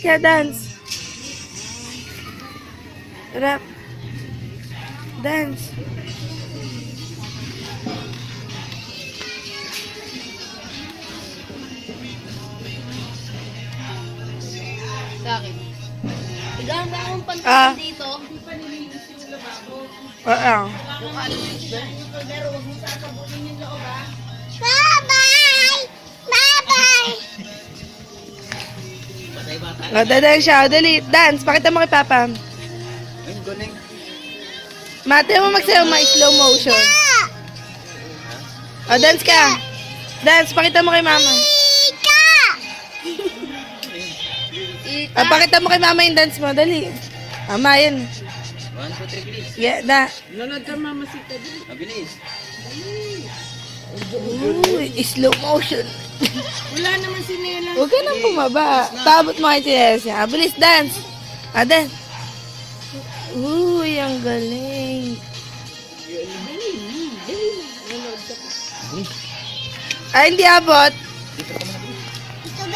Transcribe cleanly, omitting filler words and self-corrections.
ka, dance. Rap. Dance. Sa akin. Iganda akong Ah. pantalon dito. Oo. Yung alis ba? Pero huwag mo sasabunin yung loob ha. Bye-bye! Bye-bye! Dadaan siya. Dali, dance. Pakita mo kay Papa. Ayun, galing. Mate mo magsayaw, slow motion. O, dance ka. Dance, pakita mo kay Mama. Ika! Pakita mo kay Mama yung dance mo. Dali. Mama, yun. 1, 2, 3, bilis. Yeah, na. Nanood ka mamasita din. Mabilis. Uy, slow motion. Wala naman si Nela. Huwag ka nang bumaba. Tabot mo kay Tiles niya. Bilis, dance. Dance. Uy, ang galing. Ay, hindi abot. Dito ka